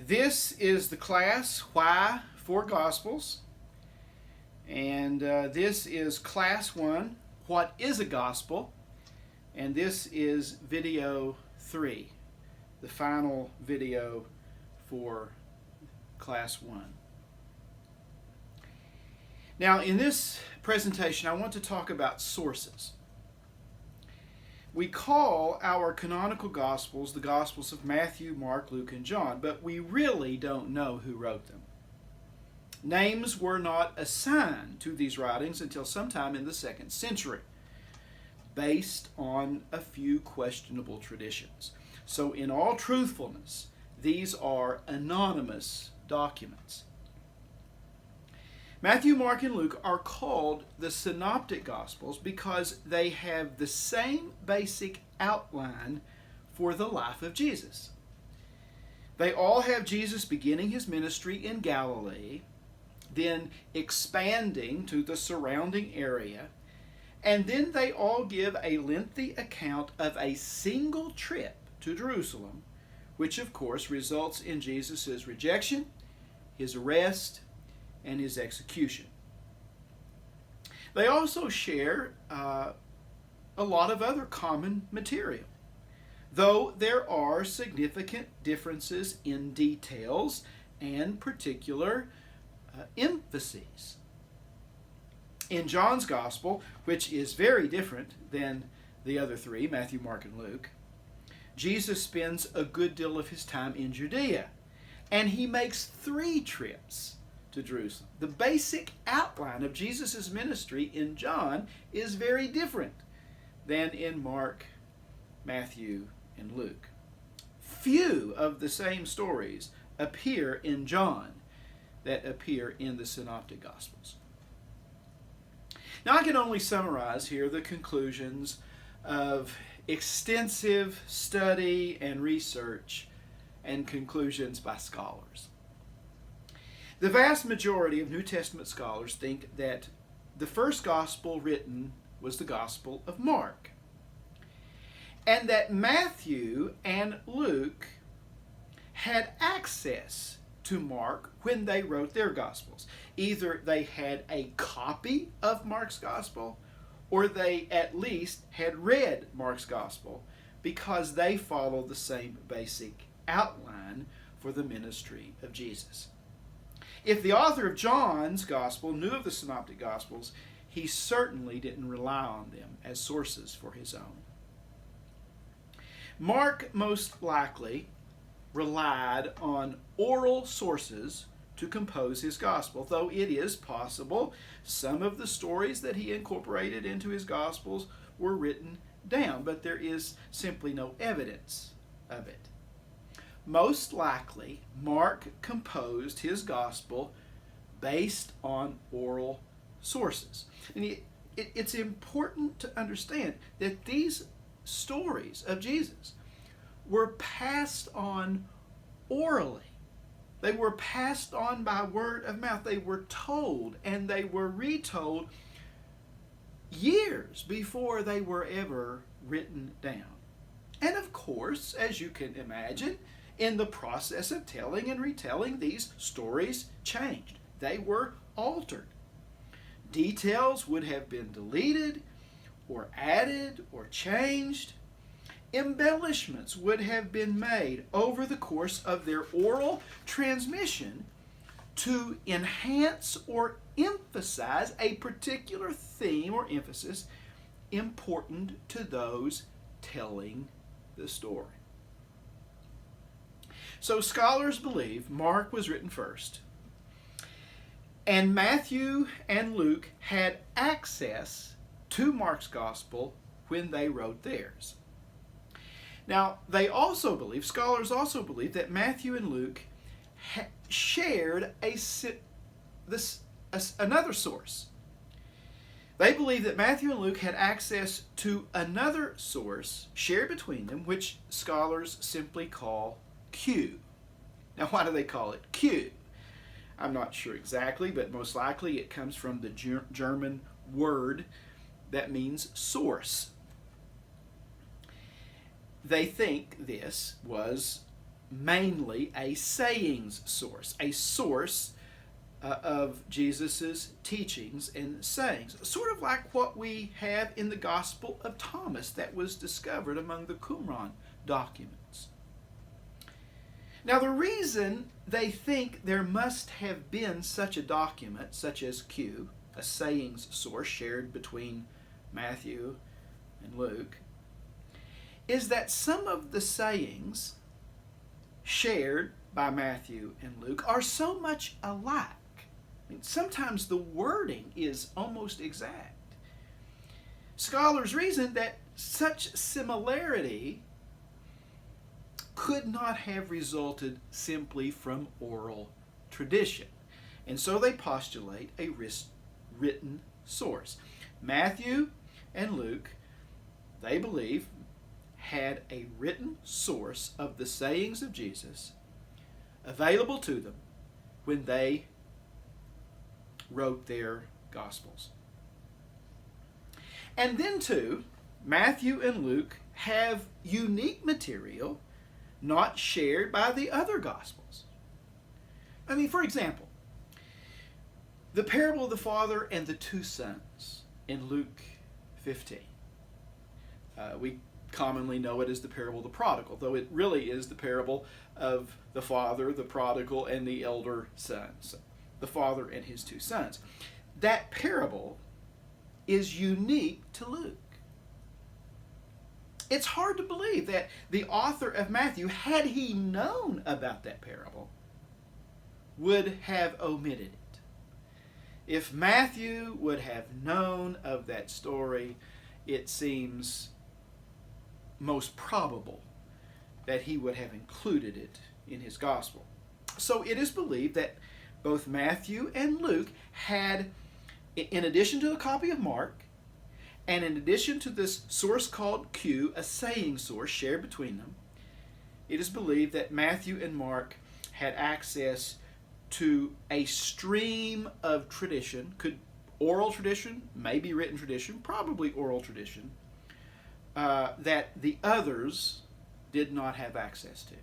This is the class Why for Gospels, and this is class 1, What is a Gospel? And this is video 3, the final video for class 1. Now, in this presentation, I want to talk about sources. We call our canonical Gospels the Gospels of Matthew, Mark, Luke, and John, but we really don't know who wrote them. Names were not assigned to these writings until sometime in the 2nd century, based on a few questionable traditions. So in all truthfulness, these are anonymous documents. Matthew, Mark, and Luke are called the Synoptic Gospels because they have the same basic outline for the life of Jesus. They all have Jesus beginning his ministry in Galilee, then expanding to the surrounding area, and then they all give a lengthy account of a single trip to Jerusalem, which of course results in Jesus' rejection, his arrest, and his execution. They also share a lot of other common material, though there are significant differences in details and particular emphases. In John's Gospel, which is very different than the other three, Matthew, Mark, and Luke, Jesus spends a good deal of his time in Judea, and he makes 3 trips to Jerusalem. The basic outline of Jesus' ministry in John is very different than in Mark, Matthew, and Luke. Few of the same stories appear in John that appear in the Synoptic Gospels. Now I can only summarize here the conclusions of extensive study and research and conclusions by scholars. The vast majority of New Testament scholars think that the first gospel written was the Gospel of Mark, and that Matthew and Luke had access to Mark when they wrote their Gospels. Either they had a copy of Mark's Gospel, or they at least had read Mark's Gospel, because they follow the same basic outline for the ministry of Jesus. If the author of John's Gospel knew of the Synoptic Gospels, he certainly didn't rely on them as sources for his own. Mark most likely relied on oral sources to compose his Gospel, though it is possible some of the stories that he incorporated into his Gospels were written down, but there is simply no evidence of it. Most likely, Mark composed his gospel based on oral sources. And it's important to understand that these stories of Jesus were passed on orally. They were passed on by word of mouth. They were told and they were retold years before they were ever written down. And of course, as you can imagine, in the process of telling and retelling, these stories changed. They were altered. Details would have been deleted or added or changed. Embellishments would have been made over the course of their oral transmission to enhance or emphasize a particular theme or emphasis important to those telling the story. So scholars believe Mark was written first, and Matthew and Luke had access to Mark's gospel when they wrote theirs. Now, scholars also believe that Matthew and Luke shared another source. They believe that Matthew and Luke had access to another source shared between them, which scholars simply call Q. Now, why do they call it Q? I'm not sure exactly, but most likely it comes from the German word that means source. They think this was mainly a sayings source, a source of Jesus' teachings and sayings, sort of like what we have in the Gospel of Thomas that was discovered among the Qumran documents. Now, the reason they think there must have been such a document, such as Q, a sayings source shared between Matthew and Luke, is that some of the sayings shared by Matthew and Luke are so much alike. I mean, sometimes the wording is almost exact. Scholars reason that such similarity could not have resulted simply from oral tradition. And so they postulate a written source. Matthew and Luke, they believe, had a written source of the sayings of Jesus available to them when they wrote their Gospels. And then, too, Matthew and Luke have unique material not shared by the other Gospels. I mean, for example, the parable of the father and the two sons in Luke 15. We commonly know it as the parable of the prodigal, though it really is the parable of the father, the prodigal, and the elder sons. The father and his two sons. That parable is unique to Luke. It's hard to believe that the author of Matthew, had he known about that parable, would have omitted it. If Matthew would have known of that story, it seems most probable that he would have included it in his gospel. So it is believed that both Matthew and Luke had, in addition to a copy of Mark, and in addition to this source called Q, a saying source shared between them, it is believed that Matthew and Mark had access to a stream of tradition, oral tradition, maybe written tradition, probably oral tradition, that the others did not have access to.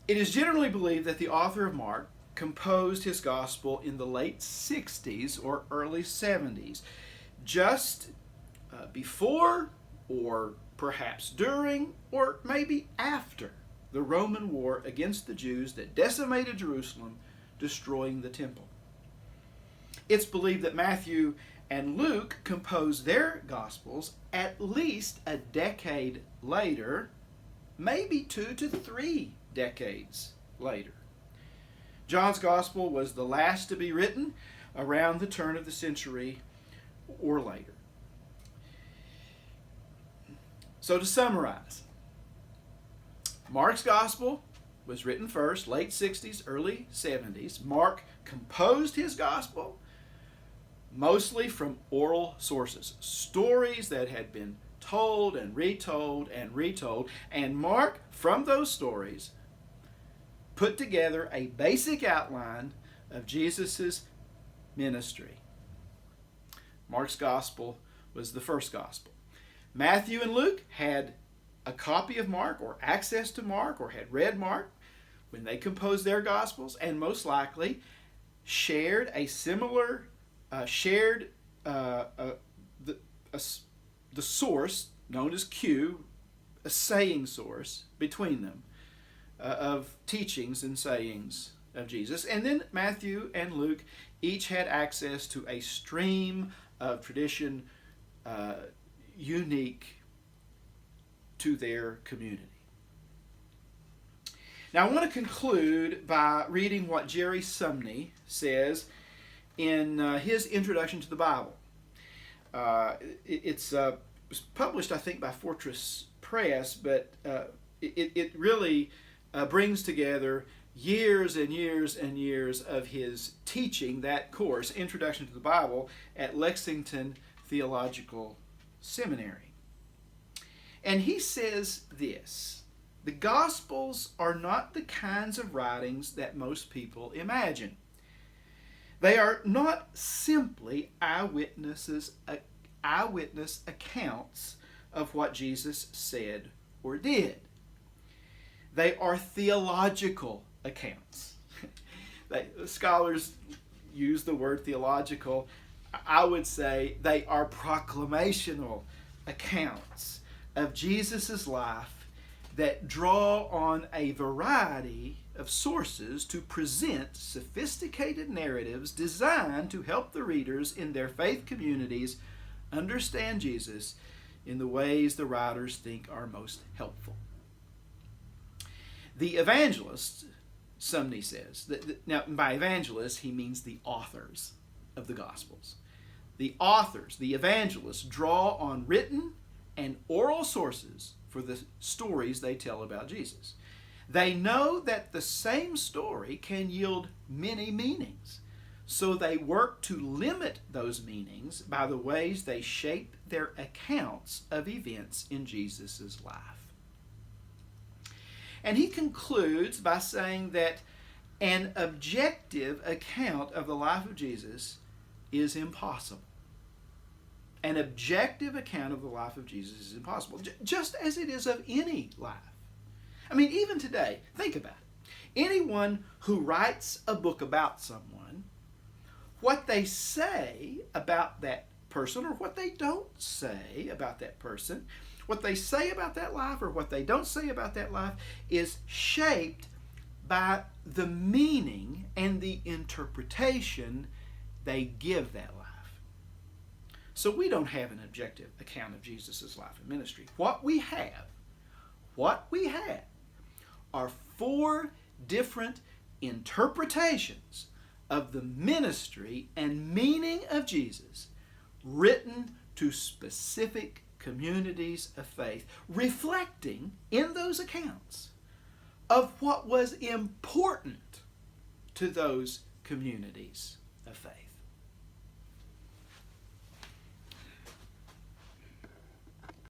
It is generally believed that the author of Mark composed his gospel in the late 60s or early 70s, just before or perhaps during or maybe after the Roman war against the Jews that decimated Jerusalem, destroying the temple. It's believed that Matthew and Luke composed their gospels at least a decade later, maybe 2 to 3 decades later. John's gospel was the last to be written around the turn of the century or later. So to summarize, Mark's gospel was written first, late 60s, early 70s. Mark composed his gospel mostly from oral sources, stories that had been told and retold and retold, and Mark, from those stories, put together a basic outline of Jesus' ministry. Mark's gospel was the first gospel. Matthew and Luke had a copy of Mark or access to Mark or had read Mark when they composed their gospels, and most likely shared a similar the source known as Q, a saying source between them of teachings and sayings of Jesus. And then Matthew and Luke each had access to a stream of tradition unique to their community. Now I want to conclude by reading what Jerry Sumney says in his introduction to the Bible. It was published, I think, by Fortress Press, but it really brings together years and years and years of his teaching that course, Introduction to the Bible, at Lexington Theological Seminary. And he says this: the Gospels are not the kinds of writings that most people imagine. They are not simply eyewitness accounts of what Jesus said or did. They are theological accounts. Scholars use the word theological. I would say they are proclamational accounts of Jesus' life that draw on a variety of sources to present sophisticated narratives designed to help the readers in their faith communities understand Jesus in the ways the writers think are most helpful. The evangelists, Sumney says, now by evangelists he means the authors of the Gospels. The authors, the evangelists, draw on written and oral sources for the stories they tell about Jesus. They know that the same story can yield many meanings, so they work to limit those meanings by the ways they shape their accounts of events in Jesus' life. And he concludes by saying that an objective account of the life of Jesus is impossible. An objective account of the life of Jesus is impossible, just as it is of any life. I mean, even today, think about it. Anyone who writes a book about someone, what they say about that person or what they don't say about that person, what they say about that life or what they don't say about that life is shaped by the meaning and the interpretation they give that life. So we don't have an objective account of Jesus' life and ministry. What we have are 4 different interpretations of the ministry and meaning of Jesus written to specific communities of faith, reflecting in those accounts of what was important to those communities of faith.